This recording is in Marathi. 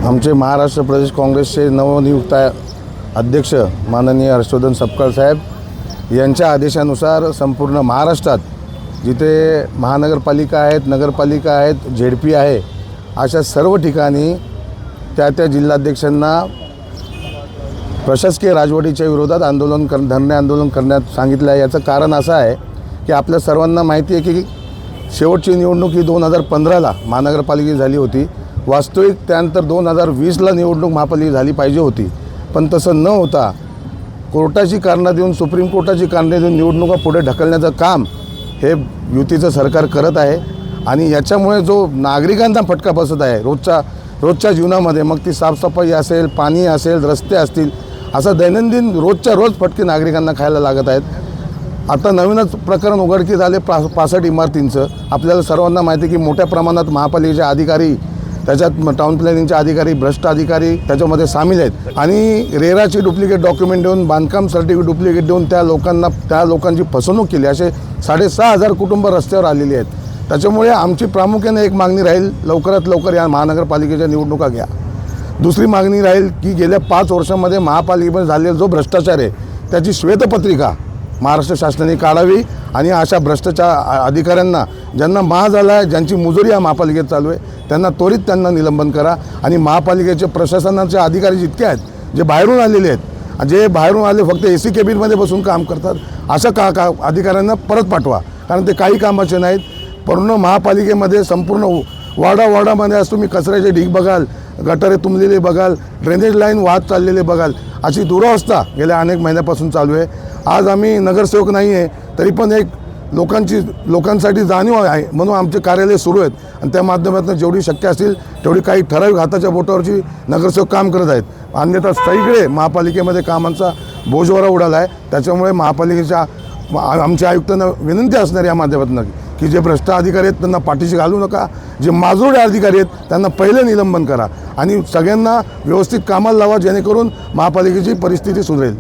आमचे महाराष्ट्र प्रदेश काँग्रेसचे नवनियुक्त अध्यक्ष माननीय हर्षवर्धन सपकाळ साहेब यांच्या आदेशानुसार संपूर्ण महाराष्ट्रात जिथे महानगरपालिका आहेत, नगरपालिका आहेत, झेडपी आहे, अशा सर्व ठिकाणी त्या जिल्हाध्यक्षांना प्रशासकीय राजवटीच्या विरोधात धरणे आंदोलन करण्यात सांगितलं आहे। याचं कारण असं आहे की आपल्या सर्वांना माहिती आहे की शेवटची निवडणूक ही 2015ला महानगरपालिकेची झाली होती। वास्तविक त्यानंतर 2020ला निवडणूक महापालिका झाली पाहिजे होती, पण तसं न होता कोर्टाची कारणं देऊन, सुप्रीम कोर्टाची कारणं देऊन निवडणुका पुढे ढकलण्याचं काम हे युतीचं सरकार करत आहे। आणि याच्यामुळे जो नागरिकांना फटका बसत आहे रोजच्या जीवनामध्ये, मग ती साफसफाई असेल, पाणी असेल, रस्ते असतील, असं दैनंदिन रोजच्या रोज फटके नागरिकांना खायला लागत आहेत। आता नवीनच प्रकरण उघडकीस आले 65 इमारतींचं। आपल्याला सर्वांना माहिती आहे की मोठ्या प्रमाणात महापालिकेचे अधिकारी, त्याच्यात टाउन प्लॅनिंगचे अधिकारी, भ्रष्ट अधिकारी त्याच्यामध्ये सामील आहेत आणि रेराची डुप्लिकेट डॉक्युमेंट देऊन, बांधकाम सर्टिफिकेट डुप्लिकेट देऊन त्या लोकांची फसवणूक केली। असे 6,500 कुटुंब रस्त्यावर आलेली आहेत। त्याच्यामुळे आमची प्रामुख्याने एक मागणी राहील, लवकरात लवकर या महानगरपालिकेच्या निवडणुका घ्या। दुसरी मागणी राहील की गेल्या 5 वर्षांमध्ये महापालिकेमध्ये झालेला जो भ्रष्टाचार आहे त्याची श्वेतपत्रिका महाराष्ट्र शासनाने काढावी आणि अशा भ्रष्टाचार अधिकाऱ्यांना, ज्यांना माज आला आहे, ज्यांची मुजोरी या महापालिकेत चालू आहे, त्यांना निलंबन करा। आणि महापालिकेचे प्रशासनाचे अधिकारी जितके आहेत, जे बाहेरून आलेले आहेत, जे बाहेरून आले फक्त AC केबिनमध्ये बसून काम करतात, अशा अधिकाऱ्यांना परत पाठवा, कारण ते काही कामाचे नाहीत। पूर्ण महापालिकेमध्ये संपूर्ण वार्डामध्ये आज तुम्ही कचऱ्याचे ढीग बघाल, गटारे तुंबलेले बघाल, ड्रेनेज लाईन वाहत चाललेले बघाल, अशी दुरावस्था गेल्या अनेक महिन्यापासून चालू आहे। आज आम्ही नगरसेवक नाही आहे, तरी पण एक लोकांसाठी जाणीव आहे म्हणून आमचे कार्यालय सुरू आहेत आणि त्या माध्यमातून जेवढी शक्य असेल तेवढी काही ठराविक हाताच्या बोटावरची नगरसेवक काम करत आहेत। अन्यथा सगळीकडे महापालिकेमध्ये कामांचा बोजवारा उडाला आहे। त्याच्यामुळे महापालिकेच्या आमच्या आयुक्तांना विनंती असणार या माध्यमातून की जे भ्रष्ट अधिकारी आहेत त्यांना पाठीशी घालू नका, जे माजोडे अधिकारी आहेत त्यांना पहिले निलंबन करा आणि सगळ्यांना व्यवस्थित कामाला लावा, जेणेकरून महापालिकेची परिस्थिती सुधारेल।